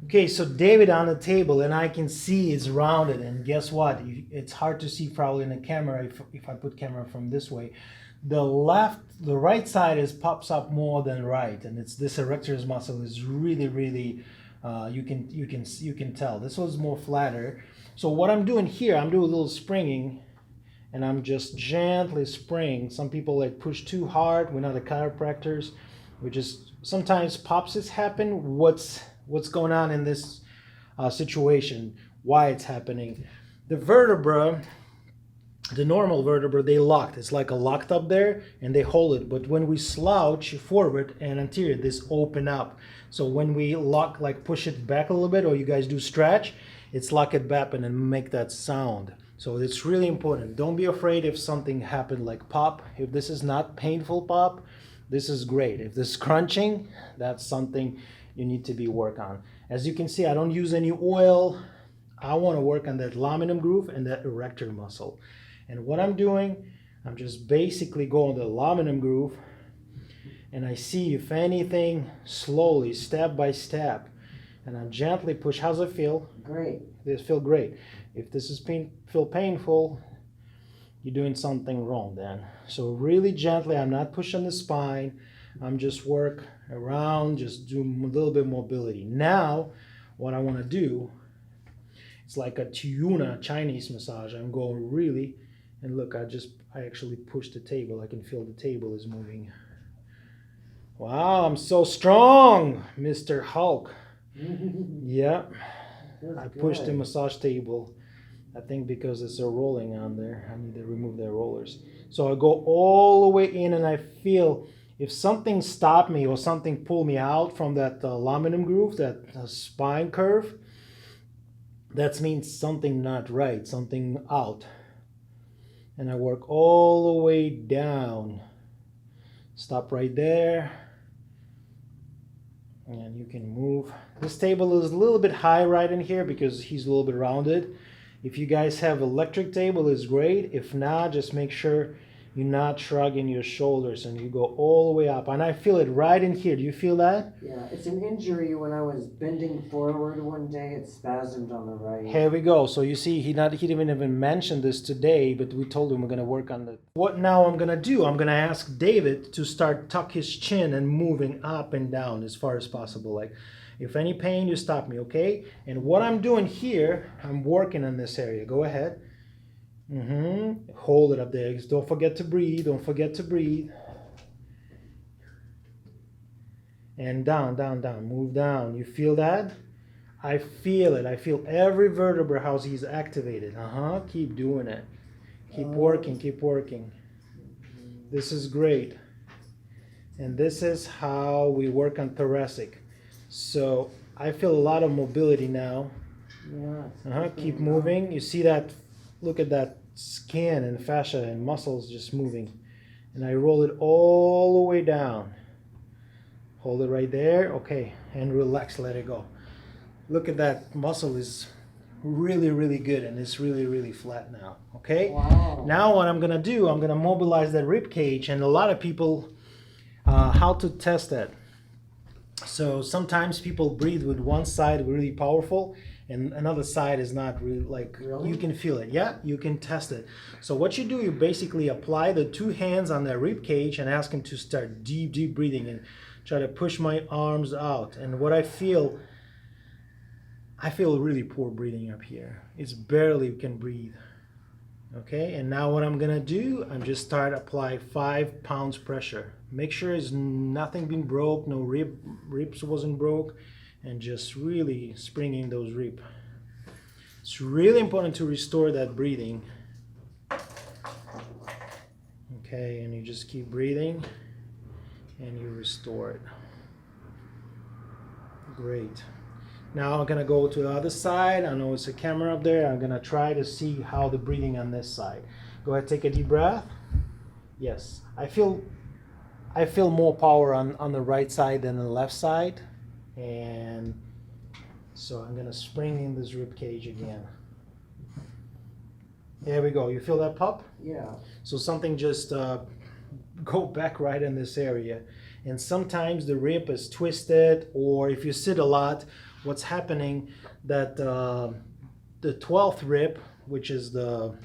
Okay, so David on the table, and I can see it's rounded. And guess what? It's hard to see probably in the camera if I put camera from this way. The right side is pops up more than right, and it's this erectors muscle is really you can tell this one's more flatter. So what I'm doing here, I'm doing a little springing, and I'm just gently spring. Some people like push too hard. We're not the chiropractors. We just sometimes pops happen. What's going on in this situation? Why it's happening? The vertebra, the normal vertebra, they locked. It's like a locked up there, and they hold it. But when we slouch forward and anterior, this open up. So when we lock, like push it back a little bit, or you guys do stretch, it's lock it back and make that sound. So it's really important. Don't be afraid if something happened like pop. If this is not painful pop, this is great. If this is crunching, that's something you need to be work on. As you can see, I don't use any oil. I want to work on that laminum groove and that erector muscle. And what I'm doing, I'm just basically going the laminum groove, and I see if anything slowly, step by step, and I gently push. How's it feel? Great. This feel great. If this is feel painful, you're doing something wrong then. So really gently, I'm not pushing the spine. I'm just work around, just do a little bit mobility. Now, what I want to do, it's like a Tiuna Chinese massage. I'm going really, and look, I actually push the table. I can feel the table is moving. Wow, I'm so strong, Mr. Hulk. Yeah, I pushed the massage table. I think because it's a rolling on there, I need to remove the rollers. So I go all the way in, and I feel if something stopped me or something pulled me out from that laminum groove, that spine curve, that means something not right, something out. And I work all the way down. Stop right there. And you can move. This table is a little bit high right in here because he's a little bit rounded. If you guys have electric table, it's great. If not, just make sure you're not shrugging your shoulders and you go all the way up. And I feel it right in here. Do you feel that? Yeah, it's an injury. When I was bending forward one day, it spasmed on the right. Here we go. So you see, he didn't even mention this today, but we told him we're going to work on that. What now I'm going to do, I'm going to ask David to start tuck his chin and moving up and down as far as possible. Like, if any pain, you stop me, okay? And what I'm doing here, I'm working on this area. Go ahead. Hold it up there. Don't forget to breathe. Don't forget to breathe. And down, down, down. Move down. You feel that? I feel it. I feel every vertebra how he's activated. Keep doing it. Keep working. Keep working. This is great. And this is how we work on thoracic. So I feel a lot of mobility now. Yeah. Keep moving. You see that? Look at that skin and fascia and muscles just moving. And I roll it all the way down. Hold it right there. Okay. And relax. Let it go. Look at that. Muscle is really good, and it's really flat now. Okay. Wow. Now what I'm gonna do, I'm gonna mobilize that rib cage, and a lot of people, how to test that. So sometimes people breathe with one side really powerful, and another side is not really like. Really? You can feel it. Yeah, you can test it. So what you do, you basically apply the two hands on that rib cage and ask him to start deep breathing and try to push my arms out. And what I feel really poor breathing up here. It's barely can breathe. Okay, and now what I'm gonna do, I'm just start apply 5 pounds pressure. Make sure it's nothing been broke, no ribs wasn't broke, and just really springing those ribs. It's really important to restore that breathing. Okay, and you just keep breathing, and you restore it. Great. Now I'm gonna go to the other side. I know it's a camera up there. I'm gonna try to see how the breathing on this side. Go ahead, take a deep breath. Yes, I feel more power on the right side than the left side, and so I'm gonna spring in this rib cage again. There we go. You feel that pop? Yeah. So something just go back right in this area. And sometimes the rib is twisted, or if you sit a lot, what's happening that the 12th rib, which is the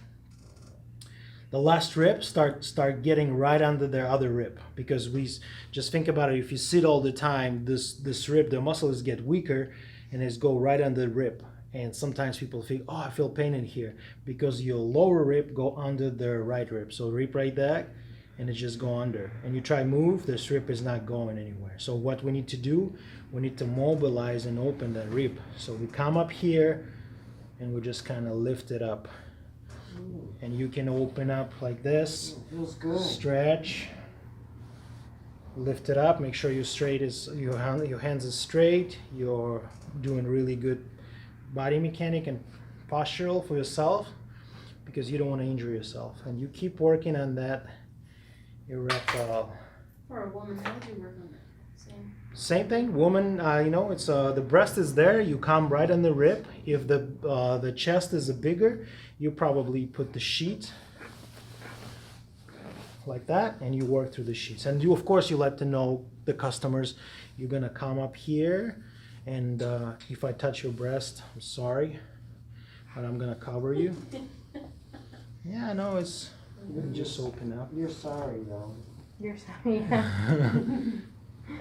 last rib, start getting right under the other rib, because we just think about it. If you sit all the time, this rib, the muscles get weaker, and it's go right under the rib. And sometimes people feel, oh, I feel pain in here, because your lower rib go under the right rib. So rib right there, and it just go under. And you try move, this rib is not going anywhere. So what we need to do, we need to mobilize and open that rib. So we come up here, and we just kind of lift it up. And you can open up like this. Feels good. Stretch. Lift it up. Make sure your hands is straight. You're doing really good body mechanic and postural for yourself, because you don't want to injure yourself. And you keep working on that erectile. For a woman, how would you work on that? Same thing, woman. It's the breast is there. You come right on the rib. If the chest is bigger, you probably put the sheet like that, and you work through the sheets. And you, of course, you let to know the customers. You're gonna come up here, and if I touch your breast, I'm sorry, but I'm gonna cover you. Yeah, I know it's. Just open up. You're sorry though. You're sorry.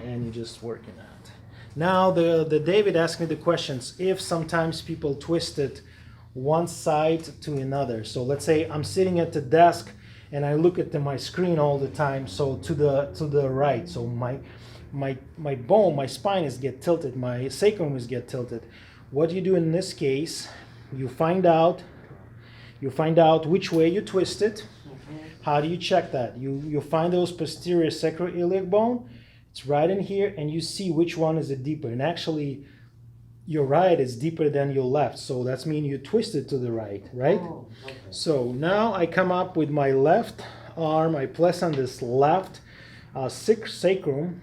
And you're just working out. Now the David asked me the questions if sometimes people twist it one side to another. So let's say I'm sitting at the desk and I look at my screen all the time, so to the right. So my bone, my spine is get tilted, my sacrum is get tilted. What you do in this case, you find out which way you twist it. How do you check that? You find those posterior sacroiliac bone. It's right in here, and you see which one is deeper. And actually, your right is deeper than your left, so that's mean you twist it to the right, right? Oh, okay. So now I come up with my left arm. I press on this left sacrum,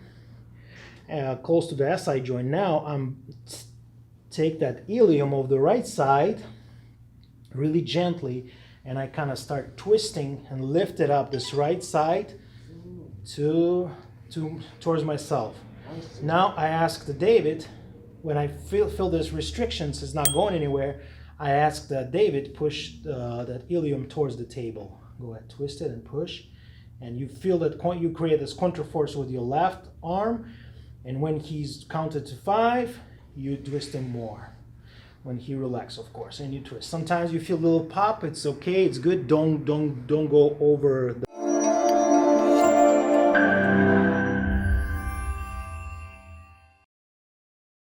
close to the SI joint. Now I'm take that ilium of the right side, really gently, and I kind of start twisting and lift it up this right side towards myself. Now I ask the David, when I feel there's restrictions, it's not going anywhere, I ask that David push that ilium towards the table. Go ahead, twist it and push, and you feel that you create this counterforce with your left arm, and when he's counted to 5, you twist him more. When he relaxes, of course, and you twist. Sometimes you feel a little pop. It's okay. It's good. Don't go over the